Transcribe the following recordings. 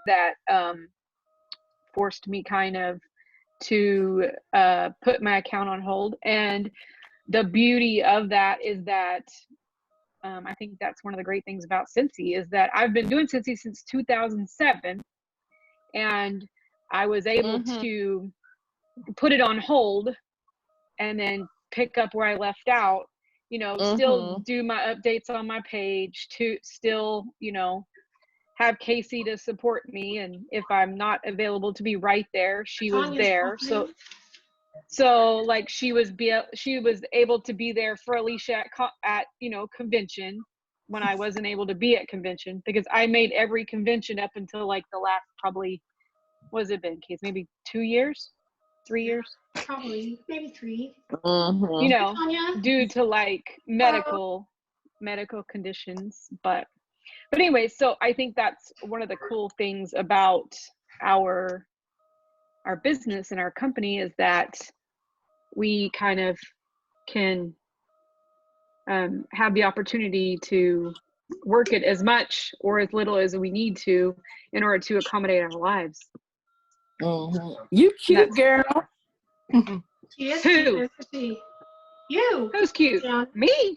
that forced me kind of to put my account on hold. And the beauty of that is that I think that's one of the great things about Scentsy, is that I've been doing Scentsy since 2007, and I was able to put it on hold and then pick up where I left out, you know, still do my updates on my page, to still, you know, have Casie to support me, and if I'm not available to be right there, she was there. So like she was able to be there for Alicia at you know, convention when I wasn't able to be at convention, because I made every convention up until like the last, probably, what has it been, Case? Maybe 2 years, 3 years? Probably, maybe 3. You know, due to like medical conditions, but anyway, so I think that's one of the cool things about our business and our company, is that we kind of can have the opportunity to work it as much or as little as we need to in order to accommodate our lives. You cute, girl. She is Who? cute. You. Who's cute? Yeah. Me?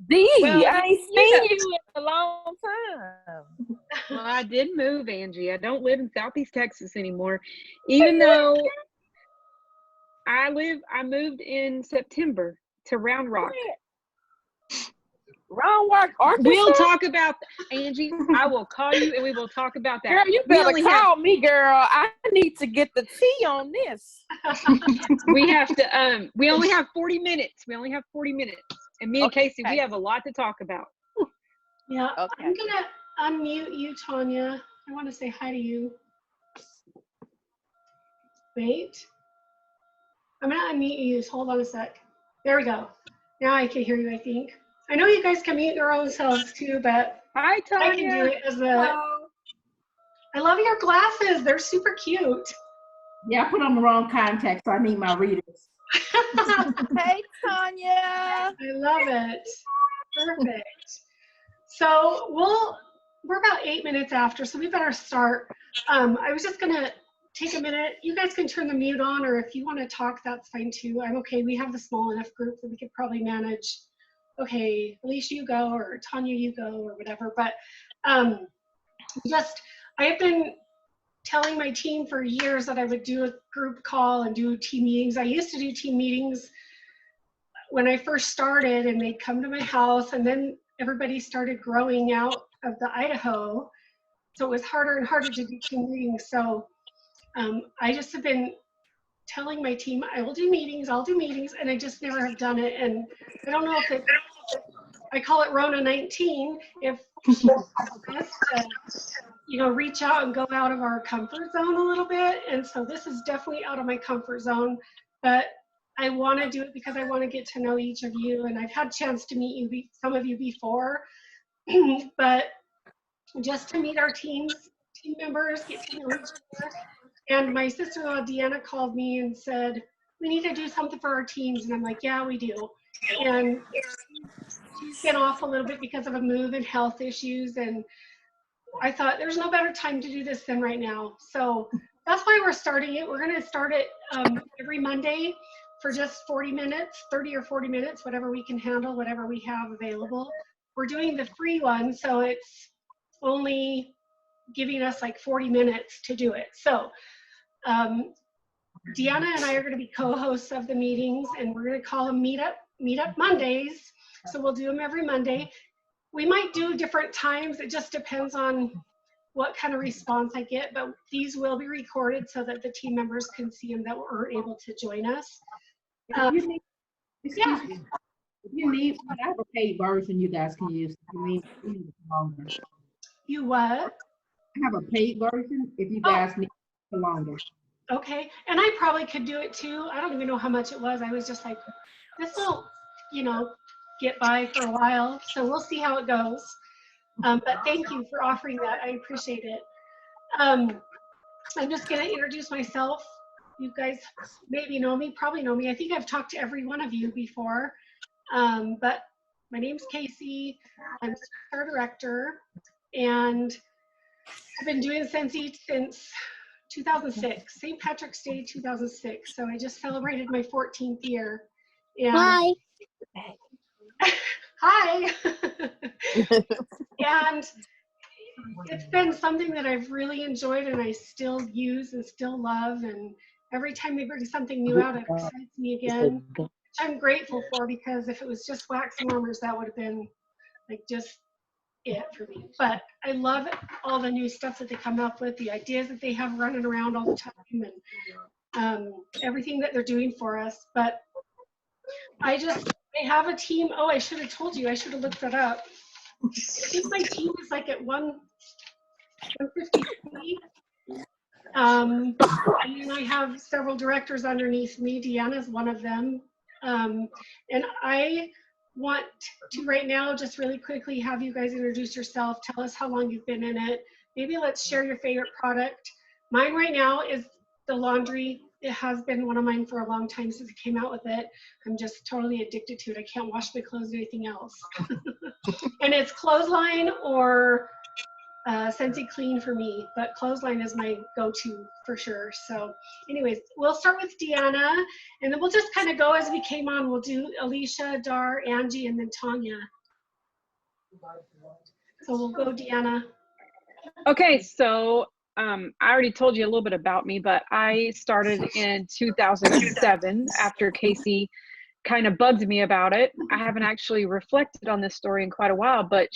Dee, Well, I ain't seen you in a long time. Well, I did move, Angie. I don't live in Southeast Texas anymore, even though I moved in September to Round Rock. Round Rock, Arkansas? We'll talk about, Angie, I will call you and we will talk about that. Girl, you better call me, girl. I need to get the tea on this. We have to, we only have 40 minutes. And me and Casie, we have a lot to talk about. Yeah, okay. I'm going to unmute you, Tanya. I want to say hi to you. Wait. I'm going to unmute you. Hold on a sec. There we go. Now I can hear you, I think. I know you guys can mute your own selves too, but hi, Tanya. I can do it as a... I love your glasses. They're super cute. Yeah, I put on the wrong contact, so I need my readers. Hey, Tanya. I love it. Perfect. So we're about 8 minutes after, so we better start. I was just gonna take a minute. You guys can turn the mute on, or if you want to talk, that's fine too. I'm okay. We have the small enough group that we could probably manage. Okay, Alicia, you go, or Tanya, you go, or whatever. But I have been telling my team for years that I would do a group call and do team meetings. I used to do team meetings when I first started, and they'd come to my house, and then everybody started growing out of the Idaho. So it was harder and harder to do team meetings. So I just have been telling my team, I'll do meetings, and I just never have done it. And I don't know if I call it Rona 19, if us to, reach out and go out of our comfort zone a little bit. And so this is definitely out of my comfort zone, but I want to do it because I want to get to know each of you. And I've had a chance to meet you, some of you before, but just to meet our team members, get to know each other. And my sister-in-law, Deanna, called me and said, we need to do something for our teams. And I'm like, yeah, we do. And she's been off a little bit because of a move and health issues. And I thought there's no better time to do this than right now. So that's why we're starting it. We're going to start it every Monday for just 40 minutes, 30 or 40 minutes, whatever we can handle, whatever we have available. We're doing the free one, so it's only giving us like 40 minutes to do it. So Deanna and I are going to be co-hosts of the meetings, and we're going to call them Meetup Mondays. So we'll do them every Monday. We might do different times. It just depends on what kind of response I get, but these will be recorded so that the team members can see them that were able to join us. If you need, I have a paid version you guys can use. You need longer. You what? I have a paid version if you guys need it longer. Okay, and I probably could do it too. I don't even know how much it was. I was just like, this will, get by for a while. So we'll see how it goes. But thank you for offering that. I appreciate it. I'm just going to introduce myself. You guys maybe know me, probably know me. I think I've talked to every one of you before. But my name's Casie. I'm our director. And I've been doing Scentsy since 2006, St. Patrick's Day 2006. So I just celebrated my 14th year. And Hi. Hi. And it's been something that I've really enjoyed and I still use and still love. And every time they bring something new out, it excites me again. Which I'm grateful for, because if it was just wax warmers, that would have been like just it for me. But I love all the new stuff that they come up with, the ideas that they have running around all the time, and everything that they're doing for us. But I have a team. Oh, I should have told you. I should have looked that up. I think my team is like at 153. And then I have several directors underneath me. Deanna is one of them. And I want to right now just really quickly have you guys introduce yourself. Tell us how long you've been in it. Maybe let's share your favorite product. Mine right now is the laundry. It has been one of mine for a long time since I came out with it. I'm just totally addicted to it. I can't wash my clothes or anything else. And it's Clothesline or Scentsy Clean for me, but Clothesline is my go-to for sure. So anyways, we'll start with Deanna, and then we'll just kind of go as we came on. We'll do Alicia, Dar, Angie, and then Tanya. So we'll go Deanna. Okay, so I already told you a little bit about me, but I started in 2007 after Casie kind of bugged me about it. I haven't actually reflected on this story in quite a while, but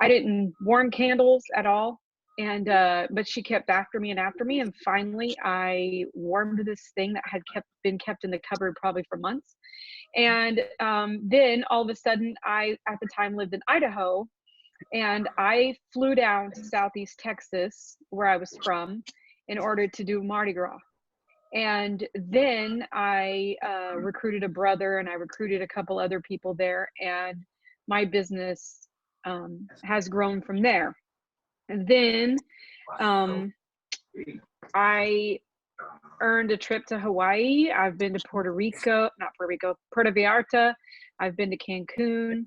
I didn't warm candles at all, and but she kept after me, and finally I warmed this thing that had been kept in the cupboard probably for months. And then all of a sudden, I at the time lived in Idaho, and I flew down to Southeast Texas, where I was from, in order to do Mardi Gras. And then I recruited a brother, and I recruited a couple other people there, and my business has grown from there. And then I earned a trip to Hawaii. I've been to Puerto Vallarta. I've been to Cancun.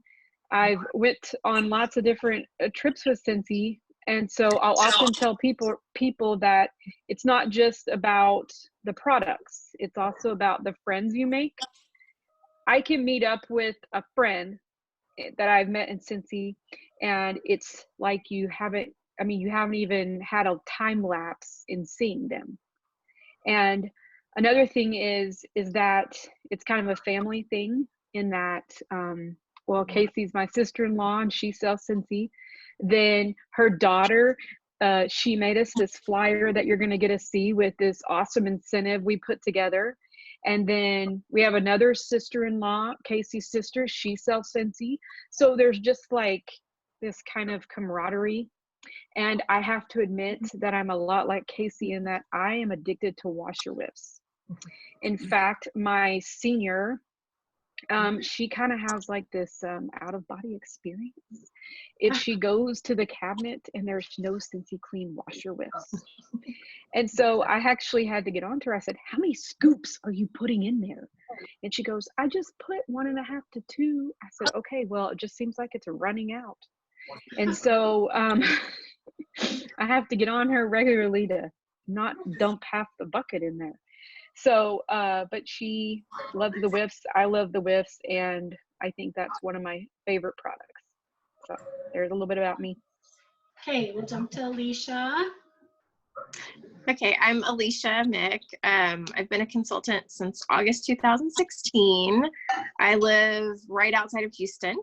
I've went on lots of different trips with Scentsy. And so I'll often tell people that it's not just about the products. It's also about the friends you make. I can meet up with a friend that I've met in Scentsy, and it's like you haven't even had a time lapse in seeing them. And another thing is that it's kind of a family thing, in that well, Casie's my sister-in-law and she sells Scentsy. Then her daughter, she made us this flyer that you're going to get to see with this awesome incentive we put together. And then we have another sister-in-law, Casie's sister, she sells Scentsy. So there's just like this kind of camaraderie. And I have to admit that I'm a lot like Casie in that I am addicted to washer whiffs. In fact, my senior, she kind of has like this out-of-body experience. If she goes to the cabinet and there's no Scentsy Clean washer whiffs. And so I actually had to get on to her. I said, how many scoops are you putting in there? And she goes, I just put 1.5 to 2. I said, okay, well, it just seems like it's running out. And so I have to get on her regularly to not dump half the bucket in there. So, but she loves the whiffs. I love the whiffs. And I think that's one of my favorite products. So there's a little bit about me. Okay, we'll jump to Alicia. Okay, I'm Alicia Mick. I've been a consultant since August 2016. I live right outside of Houston.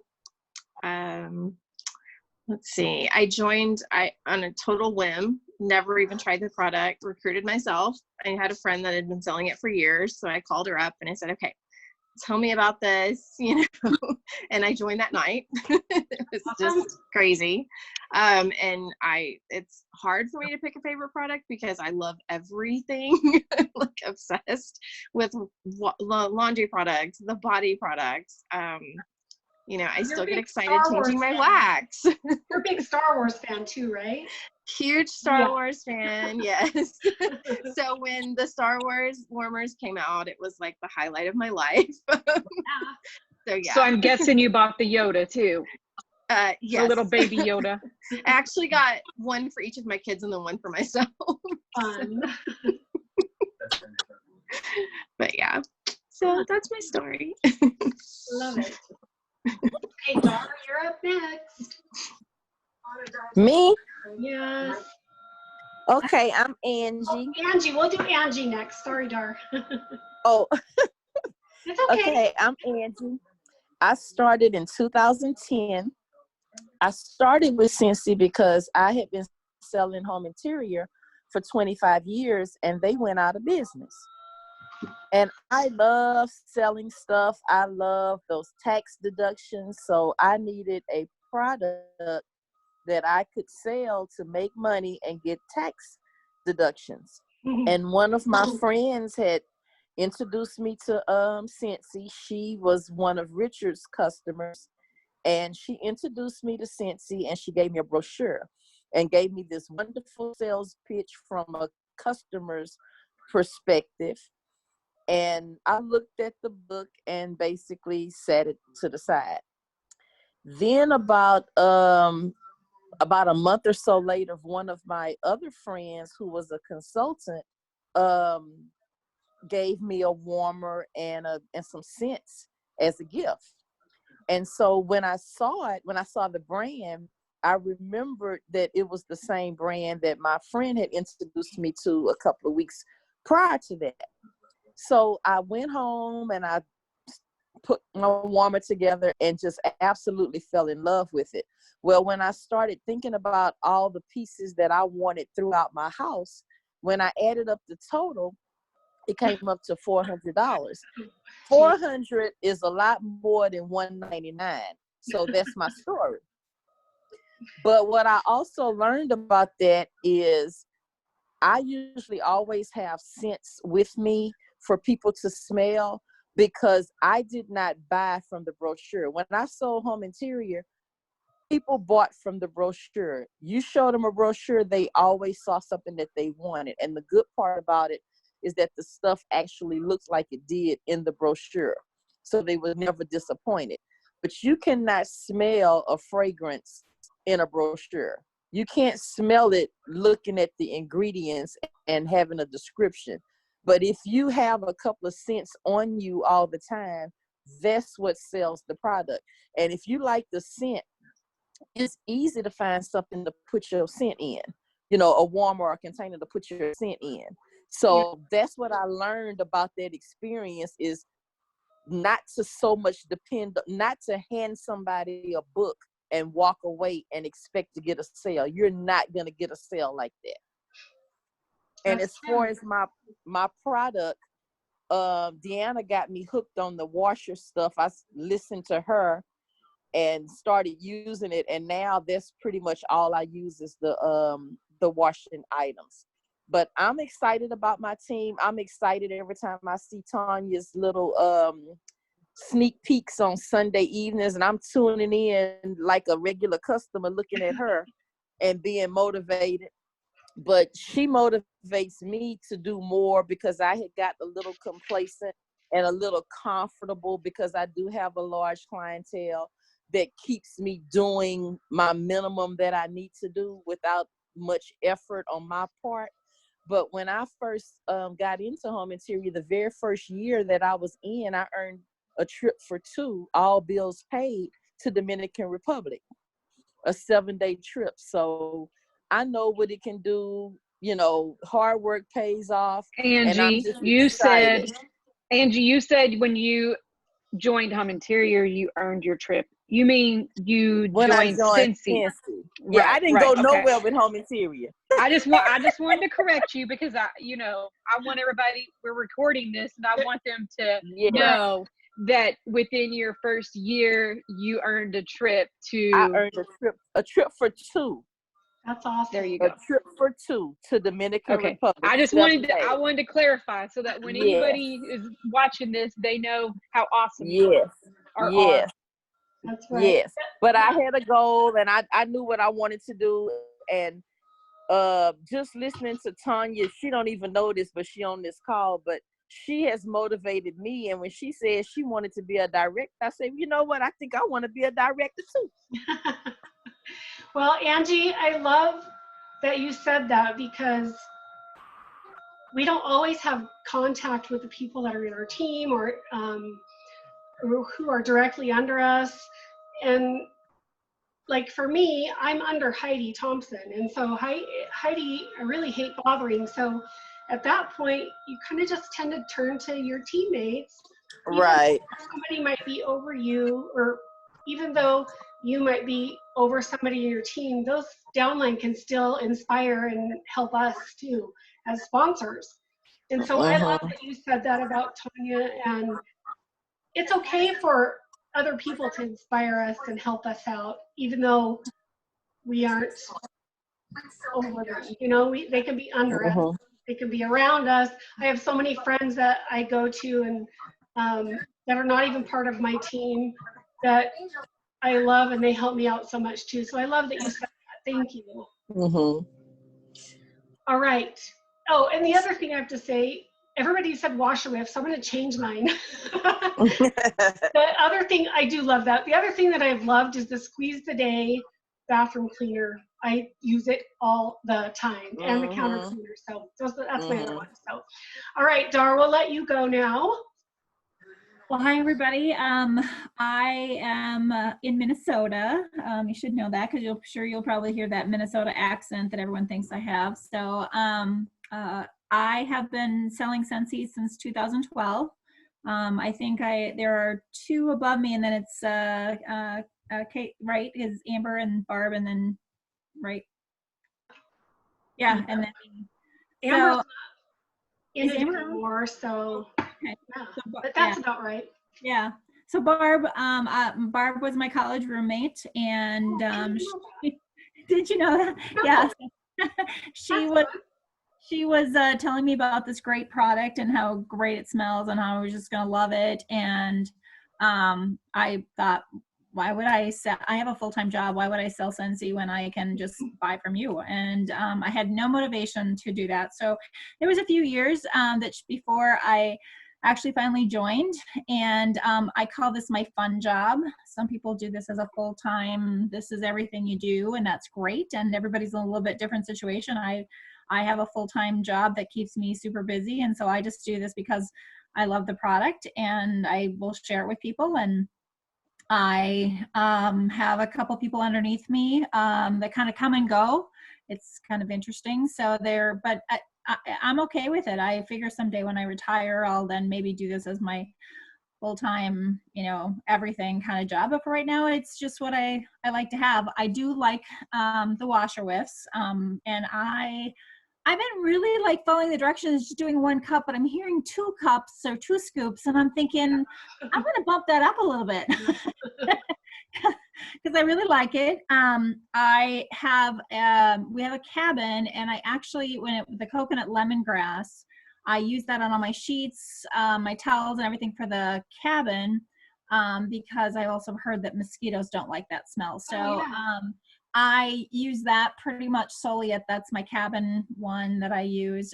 Let's see, I joined on a total whim, never even tried the product, recruited myself. I had a friend that had been selling it for years, so I called her up and I said, okay, tell me about this, and I joined that night. It was just crazy. And it's hard for me to pick a favorite product because I love everything. I'm like obsessed with laundry products, the body products. I still get excited changing my wax. You're a big Star Wars fan too, right? Huge Star Wars fan, yes. So when the Star Wars warmers came out, it was like the highlight of my life. So yeah. So I'm guessing you bought the Yoda too. Yes. A little baby Yoda. I actually got one for each of my kids and then one for myself. Fun. But yeah, so that's my story. Love it. Okay, Dara, you're up next. Me? Yes. Okay, I'm Angie. Angie, we'll do Angie next. Sorry, Dar. Oh, It's okay. okay, I'm Angie. I started in 2010. I started with Scentsy because I had been selling home interior for 25 years and they went out of business. And I love selling stuff. I love those tax deductions. So I needed a product that I could sell to make money and get tax deductions. And one of my friends had introduced me to Scentsy. She was one of Richard's customers, and she introduced me to Scentsy, and she gave me a brochure and gave me this wonderful sales pitch from a customer's perspective. And I looked at the book and basically set it to the side. Then about a month or so later, one of my other friends who was a consultant gave me a warmer and some scents as a gift. And so when I saw the brand, I remembered that it was the same brand that my friend had introduced me to a couple of weeks prior to that. So I went home and I put my warmer together and just absolutely fell in love with it. Well, when I started thinking about all the pieces that I wanted throughout my house, when I added up the total, it came up to $400. $400 is a lot more than $199. So that's my story. But what I also learned about that is I usually always have scents with me for people to smell because I did not buy from the brochure. When I sold home interior, people bought from the brochure. You showed them a brochure, they always saw something that they wanted. And the good part about it is that the stuff actually looks like it did in the brochure. So they were never disappointed. But you cannot smell a fragrance in a brochure. You can't smell it looking at the ingredients and having a description. But if you have a couple of scents on you all the time, that's what sells the product. And if you like the scent, it's easy to find something to put your scent in, a warmer or a container to put your scent in. So that's what I learned about that experience is not to so much not to hand somebody a book and walk away and expect to get a sale. You're not going to get a sale like that. And as far as my product, Deanna got me hooked on the washer stuff. I listened to her and started using it, and now that's pretty much all I use is the washing items. But I'm excited about my team. I'm excited every time I see Tanya's little sneak peeks on Sunday evenings, and I'm tuning in like a regular customer looking at her and being motivated. But she motivates me to do more because I had got a little complacent and a little comfortable because I do have a large clientele that keeps me doing my minimum that I need to do without much effort on my part. But when I first got into home interior, the very first year that I was in, I earned a trip for two, all bills paid, to Dominican Republic, a 7-day trip. So I know what it can do. Hard work pays off. Angie, and I'm just you excited. said when you joined Home Interior, you earned your trip. You mean you When I joined joined Scentsy? Yeah, I didn't go okay. nowhere with home interior. I just wanted to correct you because I want everybody, we're recording this and I want them to know that within your first year you earned a trip to. I earned a trip for two. That's awesome. There you go. A trip for two to Dominican Republic. I wanted to clarify so that when anybody is watching this, they know how awesome you are. That's right. Yes. But I had a goal and I knew what I wanted to do. And just listening to Tanya, she don't even know this, but she on this call, but she has motivated me. And when she said she wanted to be a director, I said, you know what? I think I want to be a director too. Well, Angie, I love that you said that, because we don't always have contact with the people that are in our team or who are directly under us. And like for me, I'm under Heidi Thompson. And so Heidi, I really hate bothering. So at that point, you kind of just tend to turn to your teammates. Right. Somebody might be over you, or even though you might be over somebody in your team, those downline can still inspire and help us too as sponsors. And so I love that you said that about Tanya, and it's okay for other people to inspire us and help us out, even though we aren't over them. You know, they can be under us, they can be around us. I have so many friends that I go to and that are not even part of my team that I love, and they help me out so much too. So I love that you said that. Thank you. All right. Oh, and the other thing I have to say, everybody said washer whiff, so I'm going to change mine. The other thing, I do love that. The other thing that I've loved is the Squeeze the Day bathroom cleaner. I use it all the time, and the counter cleaner. So that's my other one. So, all right, Dar, we'll let you go now. Well, hi, everybody. I am in Minnesota. You should know that because you'll probably hear that Minnesota accent that everyone thinks I have. So I have been selling Scentsy since 2012. I think there are two above me, and then it's Kate, right? Is Amber and Barb, and then right? Yeah, and then Amber's not in is it Amber anymore, so okay. yeah, So, but that's about right. Yeah. So Barb was my college roommate, and did you know that? No. Yeah. She was telling me about this great product and how great it smells and how I was just gonna love it. And I thought, why would I have a full-time job. Why would I sell Scentsy when I can just buy from you? And I had no motivation to do that. So there was a few years before I actually finally joined, and I call this my fun job. Some people do this as a full-time, this is everything you do, and that's great, and everybody's in a little bit different situation. I have a full-time job that keeps me super busy, and so I just do this because I love the product and I will share it with people. And I have a couple people underneath me that kind of come and go. It's kind of interesting. So but I'm okay with it. I figure someday when I retire, I'll then maybe do this as my full-time, everything kind of job. But for right now, it's just what I like to have. I do like the washer whiffs. And I've been really like following the directions, just doing 1 cup, but I'm hearing 2 cups or 2 scoops. And I'm thinking, I'm going to bump that up a little bit. Because I really like it. We have a cabin, and I actually, the coconut lemongrass, I use that on all my sheets, my towels, and everything for the cabin, because I also heard that mosquitoes don't like that smell. So I use that pretty much solely that's my cabin one that I use.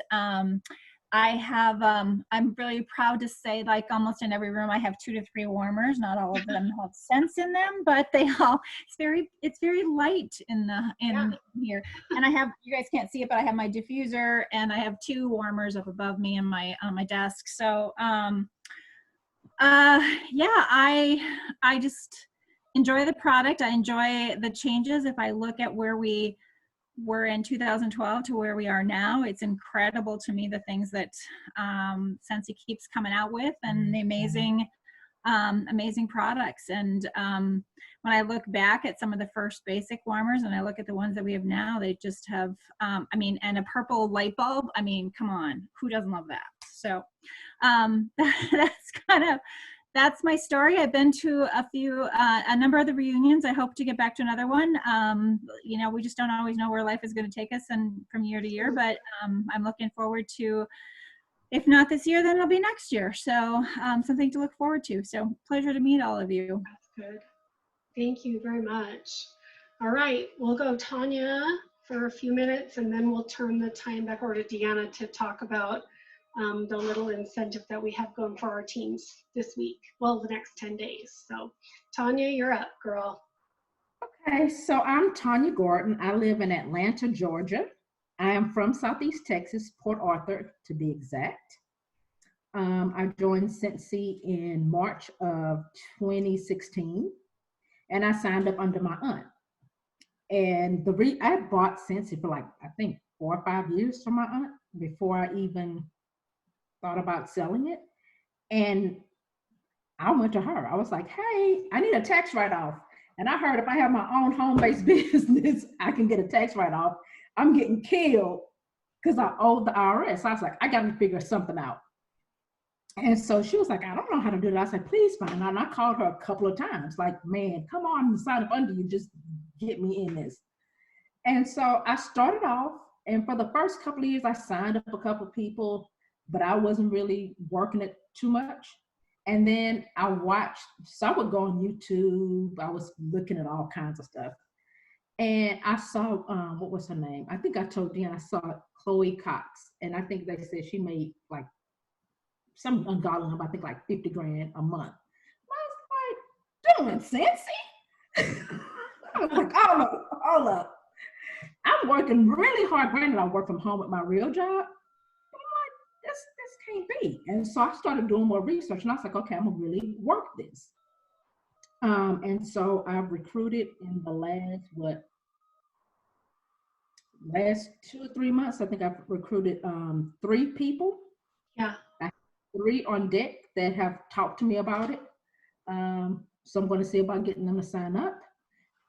I have, I'm really proud to say, like almost in every room, I have 2 to 3 warmers. Not all of them have scents in them, but it's very light in here. And I have, you guys can't see it, but I have my diffuser, and I have 2 warmers up above me on my desk. So, I just enjoy the product. I enjoy the changes. If I look at where we were in 2012 to where we are now, it's incredible to me the things that Scentsy keeps coming out with, and the amazing products. And when I look back at some of the first basic warmers and I look at the ones that we have now, they just have and a purple light bulb, come on, who doesn't love that? So that's my story. I've been to a number of the reunions. I hope to get back to another one. We just don't always know where life is going to take us and from year to year, but I'm looking forward to, if not this year, then it'll be next year. So something to look forward to. So pleasure to meet all of you. That's good. Thank you very much. All right, we'll go Tanya for a few minutes, and then we'll turn the time back over to Deanna to talk about the little incentive that we have going for our teams this week. Well, the next 10 days. So Tanya, you're up, girl. Okay, so I'm Tanya Gordon. I live in Atlanta, Georgia. I am from Southeast Texas, Port Arthur to be exact. I joined Scentsy in March of 2016, and I signed up under my aunt. And I bought Scentsy for like, I think 4 or 5 years from my aunt before I even thought about selling it. And I went to her. I was like, hey, I need a tax write-off. And I heard if I have my own home-based business, I can get a tax write-off. I'm getting killed because I owed the IRS. I was like, I got to figure something out. And so she was like, I don't know how to do that. I said, please find out. And I called her a couple of times, like, man, come on, sign up under you, just get me in this. And so I started off, and for the first couple of years, I signed up a couple of people, but I wasn't really working it too much. And then I would go on YouTube. I was looking at all kinds of stuff. And I saw, what was her name? I think I told Deanna, I saw Chloe Cox. And I think they said she made like some ungodly number, I think like 50 grand a month. I was like, doing Scentsy? I was like, hold up. I'm working really hard. Granted, I work from home with my real job. This can't be. And so I started doing more research, and I was like, okay, I'm gonna really work this. And so I've recruited in the last 2 or 3 months. I think I've recruited 3 people. Yeah. I have 3 on deck that have talked to me about it. So I'm going to see about getting them to sign up.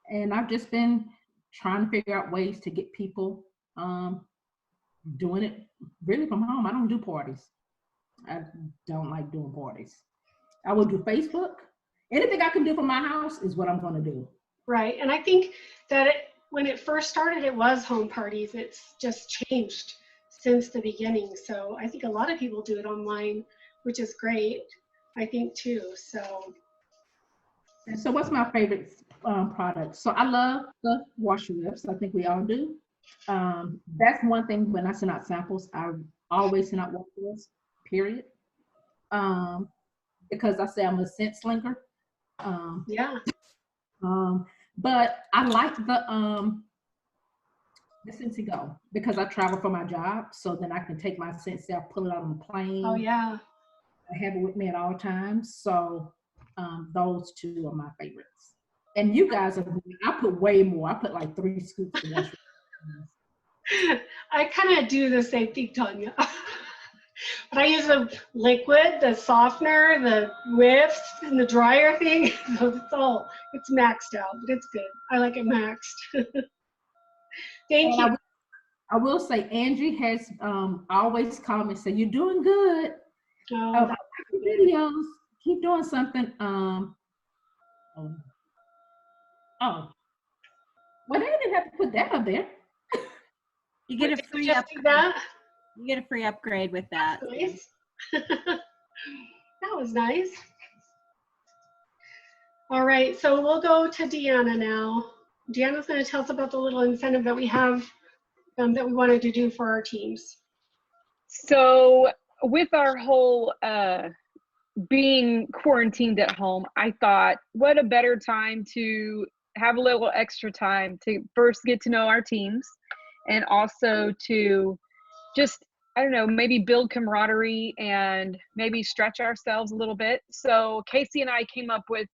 And I've just been trying to figure out ways to get people doing it really from home. I don't do parties. I don't like doing parties. I will do Facebook. Anything I can do from my house is what I'm going to do. Right. And I think that when it first started, it was home parties. It's just changed since the beginning. So I think a lot of people do it online, which is great, I think, too. So what's my favorite product? So I love the washer whips. I think we all do. That's one thing when I send out samples, I always send out washer whips, period. Because I say I'm a scent slinger. Yeah. But I like the Scentsy Go because I travel for my job, so then I can take my Scentsy, I pull it out on the plane. Oh yeah. I have it with me at all times. So those 2 are my favorites. And you guys I put way more. I put like 3 scoops of wash. I kind of do the same thing, Tanya. But I use the liquid, the softener, the whiffs, and the dryer thing. So it's maxed out, but it's good. I like it maxed. Thank you. I will say Angie has always called me and said, you're doing good. Oh. Videos, keep doing something. Well, they didn't have to put that up there. You get a free upgrade. You get a free upgrade with that. Nice. That was nice. All right, so we'll go to Deanna now. Deanna's going to tell us about the little incentive that we have that we wanted to do for our teams. So with our whole being quarantined at home, I thought, what a better time to have a little extra time to first get to know our teams, and also to just, I don't know, maybe build camaraderie and maybe stretch ourselves a little bit. So Casie and I came up with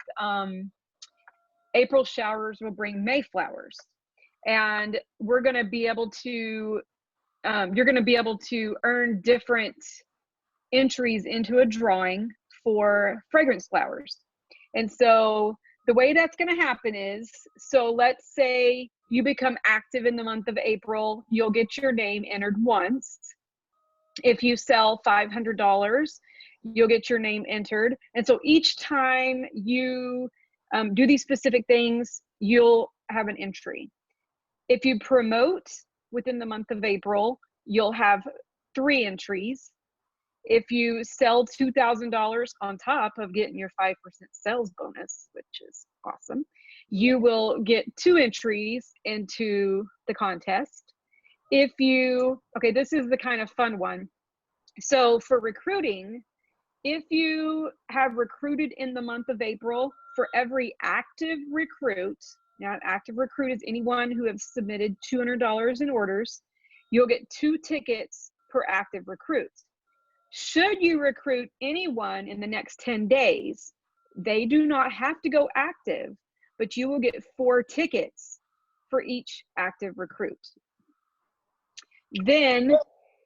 April showers will bring May flowers. And we're going to be able to, you're going to be able to earn different entries into a drawing for fragrance flowers. And so the way that's going to happen is, so let's say you become active in the month of April, you'll get your name entered once. If you sell $500, you'll get your name entered. And so each time you do these specific things, you'll have an entry. If you promote within the month of April, you'll have 3 entries. If you sell $2,000 on top of getting your 5% sales bonus, which is awesome, you will get 2 entries into the contest. If you, okay, this is the kind of fun one. So for recruiting, if you have recruited in the month of April, for every active recruit, now active recruit is anyone who has submitted $200 in orders, you'll get 2 tickets per active recruit. Should you recruit anyone in the next 10 days, they do not have to go active, but you will get 4 tickets for each active recruit. Then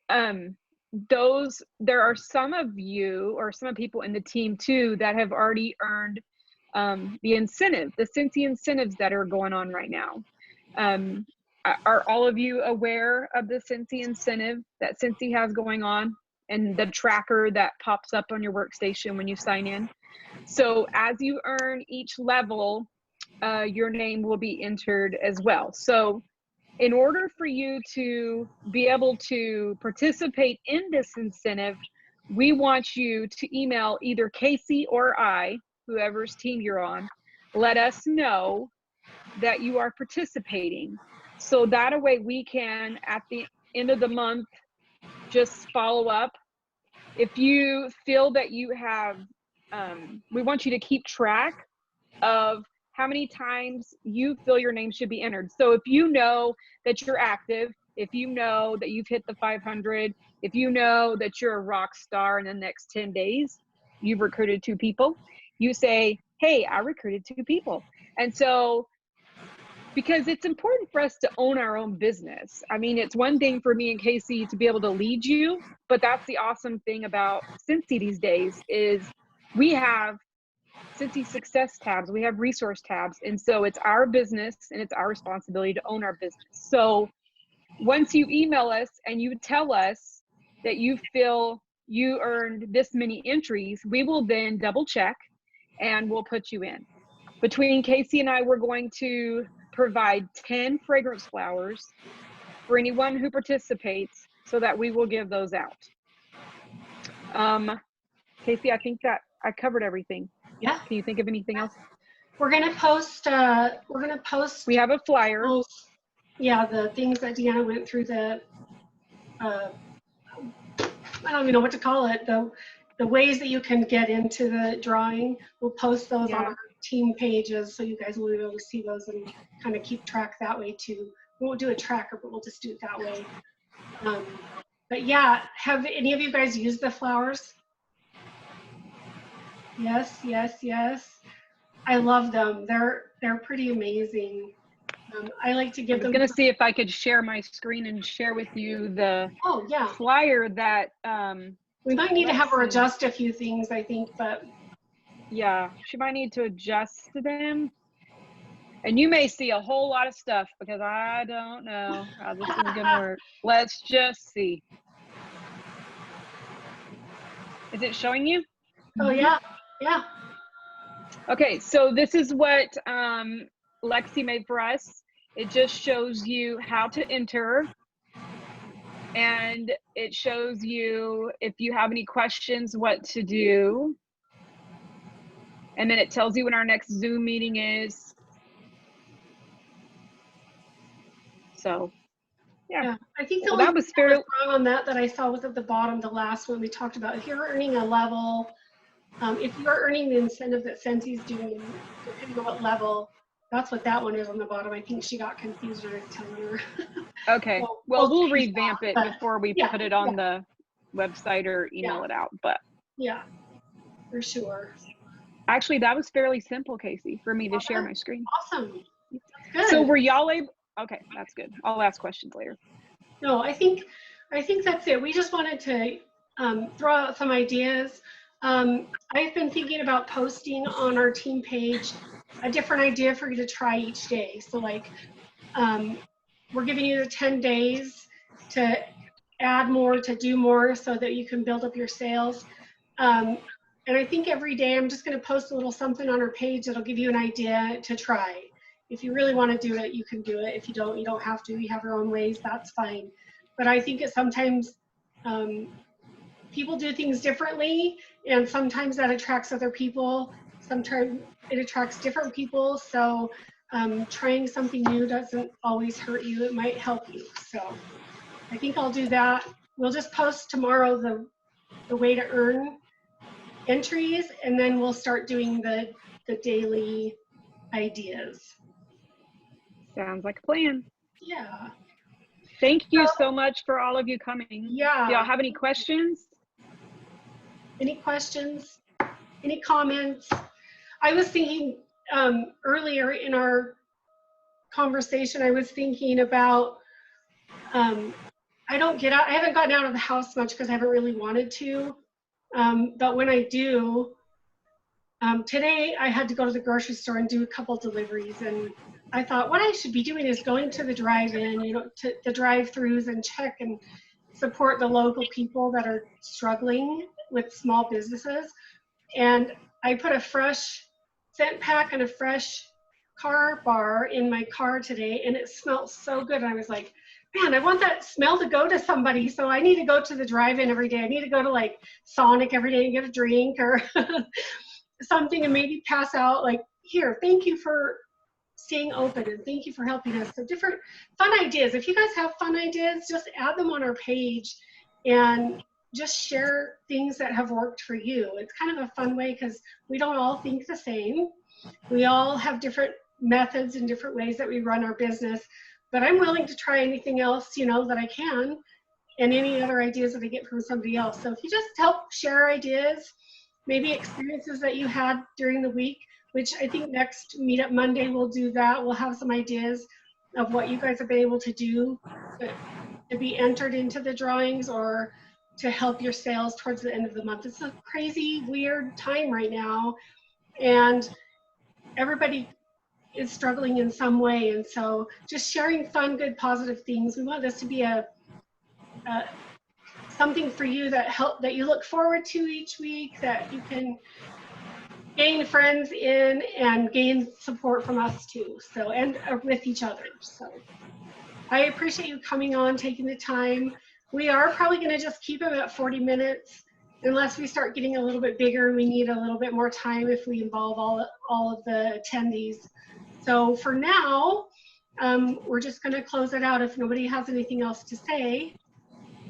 there are some of you or some of people in the team too that have already earned the incentive, the Scentsy incentives that are going on right now. Are all of you aware of the Scentsy incentive that Scentsy has going on and the tracker that pops up on your workstation when you sign in? So as you earn each level, your name will be entered as well. So in order for you to be able to participate in this incentive, we want you to email either Casie or I, whoever's team you're on, let us know that you are participating. So that a way we can, at the end of the month, just follow up. If you feel that you have, we want you to keep track of how many times you feel your name should be entered. So if you know that you're active, if you know that you've hit the 500, if you know that you're a rock star in the next 10 days, you've recruited 2 people, you say, hey, I recruited 2 people. And so, because it's important for us to own our own business. I mean, it's one thing for me and Casie to be able to lead you, but that's the awesome thing about Scentsy these days is we have Scentsy success tabs, we have resource tabs. And so it's our business and it's our responsibility to own our business. So once you email us and you tell us that you feel you earned this many entries, we will then double check and we'll put you in. Between Casie and I, we're going to provide 10 fragrance flowers for anyone who participates so that we will give those out. Casie, I think that I covered everything. Yeah. Can you think of anything else? We're gonna post. We have a flyer. Yeah, the things that Deanna went through. I don't even know what to call it. The ways that you can get into the drawing. We'll post those on our team pages, so you guys will be able to see those and kind of keep track that way too. We won't do a tracker, but we'll just do it that way. But yeah, have any of you guys used the flowers? Yes, yes, yes. I love them. They're pretty amazing. I like to give them. I was gonna see if I could share my screen and share with you the flyer that. We might need to have her adjust a few things, I think, but. Yeah, she might need to adjust them. And you may see a whole lot of stuff because I don't know how this is gonna work. Let's just see. Is it showing you? Oh yeah, yeah. Okay, so this is what Lexi made for us. It just shows you how to enter, and it shows you if you have any questions, what to do. And then it tells you when our next Zoom meeting is. So, yeah. I think the only thing that was wrong on that I saw was at the bottom, the last one we talked about. If you're earning a level, if you're earning the incentive that Scentsy's doing, depending on what level, that's what that one is on the bottom. I think she got confused when I was telling her. Okay. So well, we'll revamp it before we put it on the website or email it out. But yeah, for sure. Actually, that was fairly simple, Casie, for me to share my screen. Awesome. Good. So were y'all able? Okay, that's good. I'll ask questions later. No, I think that's it. We just wanted to throw out some ideas. I've been thinking about posting on our team page a different idea for you to try each day. So like, we're giving you the 10 days to add more, to do more so that you can build up your sales. And I think every day I'm just going to post a little something on our page that'll give you an idea to try. If you really want to do it, you can do it. If you don't, you don't have to. You have your own ways, that's fine. But I think sometimes people do things differently, and sometimes that attracts other people. Sometimes it attracts different people. So trying something new doesn't always hurt you. It might help you. So I think I'll do that. We'll just post tomorrow the way to earn entries, and then we'll start doing the daily ideas. Sounds like a plan. Yeah. Thank you so much for all of you coming. Yeah. Do y'all have any questions? Any questions? Any comments? I was thinking earlier in our conversation, I was thinking about, I haven't gotten out of the house much because I haven't really wanted to. But when I do, today I had to go to the grocery store and do a couple deliveries, and I thought what I should be doing is going to the drive-in, to the drive-throughs and check and support the local people that are struggling with small businesses. And I put a fresh scent pack and a fresh car bar in my car today, and it smelled so good. And I was like, man, I want that smell to go to somebody, so I need to go to the drive-in every day. I need to go to like Sonic every day and get a drink or something, and maybe pass out like, here, thank you for staying open and thank you for helping us. So different fun ideas. If you guys have fun ideas, just add them on our page and just share things that have worked for you. It's kind of a fun way because we don't all think the same. We all have different methods and different ways that we run our business, but I'm willing to try anything else, that I can, and any other ideas that I get from somebody else. So if you just help share ideas, maybe experiences that you had during the week, which I think next Meetup Monday we'll do that. We'll have some ideas of what you guys have been able to do to be entered into the drawings or to help your sales towards the end of the month. It's a crazy, weird time right now, and everybody is struggling in some way. And so just sharing fun, good, positive things. We want this to be a something for you that you look forward to each week, that you can gain friends in and gain support from us too. So, and with each other. So I appreciate you coming on, taking the time. We are probably going to just keep them at 40 minutes unless we start getting a little bit bigger and we need a little bit more time if we involve all of the attendees. So for now, we're just going to close it out if nobody has anything else to say.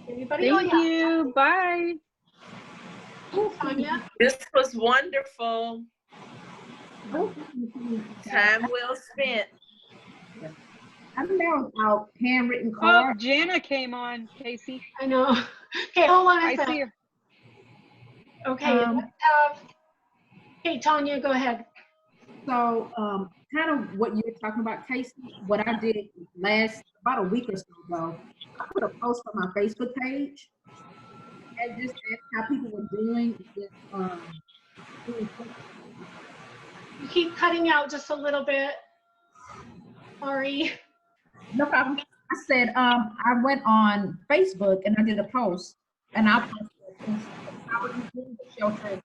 Anybody? Thank you. Bye. Tanya? This was wonderful. Time well spent. I'm now out handwritten Oh, cards. Jana came on, Casie. I know. Okay, hold on a I second. see her. Okay, let's have, hey, Tanya, go ahead. So kind of what you were talking about, Casie, what I did about a week or so ago, I put a post on my Facebook page and just asked how people were doing with You keep cutting out just a little bit. Sorry. no problem. I said I went on Facebook and I did a post and I posted how are you doing the shelter.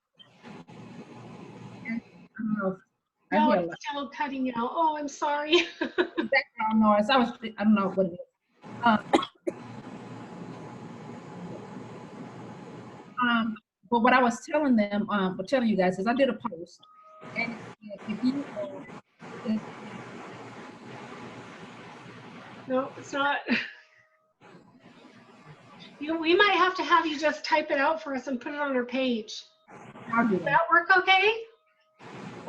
And I don't know. No, it's still cutting out. Oh, I'm sorry. Background noise. I don't know what it is. But what I was telling them, telling you guys is I did a post, and if you No, it's not. We might have to have you just type it out for us and put it on our page. Does that work okay?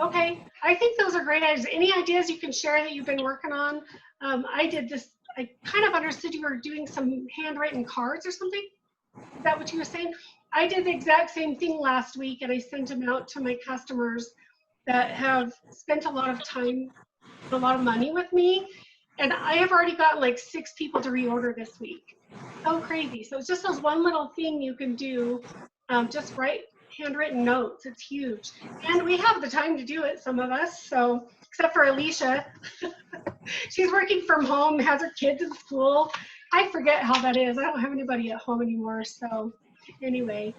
Okay, I think those are great ideas. Any ideas you can share that you've been working on? I did this, I kind of understood you were doing some handwritten cards or something. Is that what you were saying? I did the exact same thing last week, and I sent them out to my customers that have spent a lot of time, a lot of money with me. And I have already gotten like 6 people to reorder this week. So crazy. So it's just this one little thing you can do, just write handwritten notes. It's huge. And we have the time to do it, some of us. So, except for Alicia, she's working from home, has her kids in school. I forget how that is. I don't have anybody at home anymore. So anyway,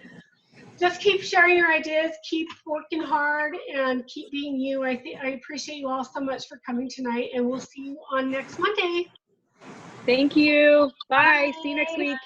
just keep sharing your ideas, keep working hard, and keep being you. I appreciate you all so much for coming tonight, and we'll see you on next Monday. Thank you. Bye. Bye. See you next week.